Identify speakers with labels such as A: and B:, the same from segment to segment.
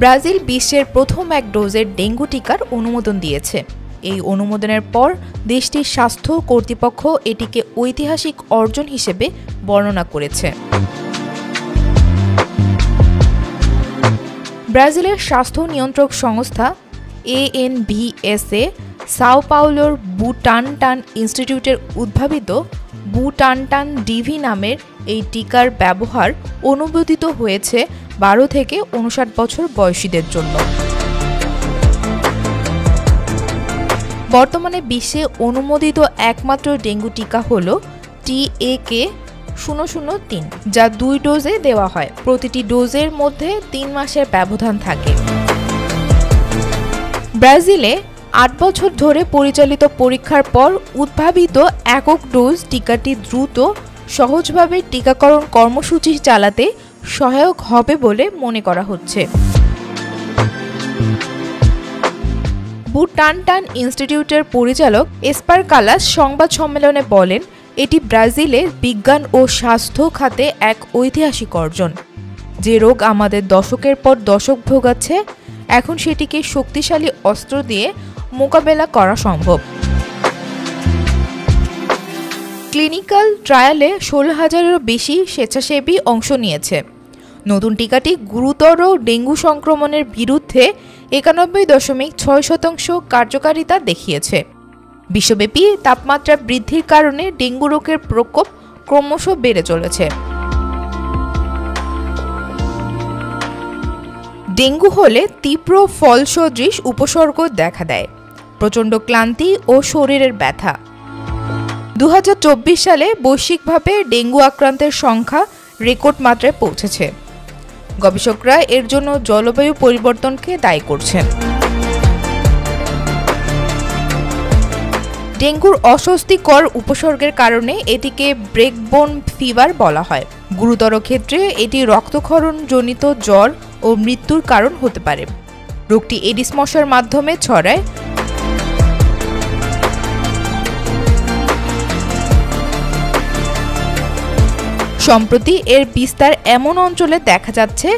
A: Brazil বিশ্বের প্রথম এক ডোজের ডেঙ্গু টিকার অনুমোদন দিয়েছে। এই অনুমোদনের পর দেশটির স্বাস্থ্য কর্তৃপক্ষ এটিকে ঐতিহাসিক অর্জন হিসেবে বর্ণনা করেছে। ব্রাজিলের স্বাস্থ্য নিয়ন্ত্রক সংস্থা ANVSA সাও পাওলোর বুটানটান ইনস্টিটিউটের উদ্ভাবিত বুটানটান ডিভি নামের এই টিকার ব্যবহার অনুমোদিত হয়েছে 12 থেকে 59 বছর বয়সীদের জন্য। বর্তমানে বিশ্বে অনুমোদিত একমাত্র ডেঙ্গু টিকা হল TAK-003, যা 2 ডোজে দেওয়া হয়। প্রতিটি ডোজের মধ্যে 3 মাসের ব্যবধান থাকে। ব্রাজিলে 8 বছর ধরে পরিচালিত পরীক্ষার পর উদ্ভাবিত একক ডোজ টিকাটি দ্রুত সহজভাবে টিকাকরণ কর্মসূচি চালাতে সহায়ক হবে বলে মনে করা হচ্ছে। বুটানটান ইনস্টিটিউটের পরিচালক এসপার কালাস সংবাদ সম্মেলনে বলেন, এটি ব্রাজিলের বিজ্ঞান ও স্বাস্থ্য খাতে এক ঐতিহাসিক অর্জন। যে রোগ আমাদের দশকের পর দশক ভোগাচ্ছে, এখন সেটিকে শক্তিশালী অস্ত্র দিয়ে মোকাবেলা করা সম্ভব। ক্লিনিক্যাল ট্রায়ালে 16,000-এরও বেশি স্বেচ্ছাসেবী অংশ নিয়েছে। নতুন টিকাটি গুরুতর ডেঙ্গু সংক্রমণের বিরুদ্ধে 91.6% কার্যকারিতা দেখিয়েছে। বিশ্বব্যাপী তাপমাত্রা বৃদ্ধির কারণে ডেঙ্গু রোগের প্রকোপ ক্রমশ বেড়ে চলেছে। ডেঙ্গু হলে তীব্র ফলসদৃশ উপসর্গ দেখা দেয়, প্রচণ্ড ক্লান্তি ও শরীরের ব্যথা। 2024 সালে বৈশ্বিকভাবে ডেঙ্গু আক্রান্তের সংখ্যা রেকর্ড মাত্রায় পৌঁছেছে। গবেষকরা এর জন্য জলবায়ু পরিবর্তনকে দায়ী করছেন। ডেঙ্গুর অস্বস্তিকর উপসর্গের কারণে এটিকে ব্রেকবোন ফিভার বলা হয়। গুরুতর ক্ষেত্রে এটি রক্তক্ষরণজনিত জ্বর ও মৃত্যুর কারণ হতে পারে। রোগটি এডিস মশার মাধ্যমে ছড়ায়। সম্প্রতি এর বিস্তার এমন অঞ্চলে দেখা যাচ্ছে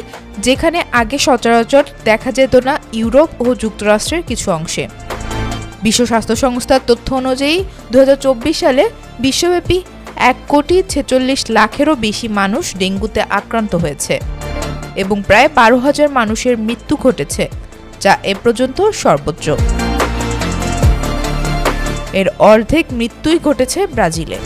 A: যেখানে আগে সচরাচর দেখা যেত না, ইউরোপ ও যুক্তরাষ্ট্রের কিছু অংশে। বিশ্ব স্বাস্থ্য সংস্থার তথ্য অনুযায়ী 2024 সালে বিশ্বব্যাপী 1,46,00,000-এরও বেশি মানুষ ডেঙ্গুতে আক্রান্ত হয়েছে এবং প্রায় 12,000 মানুষের মৃত্যু ঘটেছে, যা এ পর্যন্ত সর্বোচ্চ। এর অর্ধেক মৃত্যুই ঘটেছে ব্রাজিলে।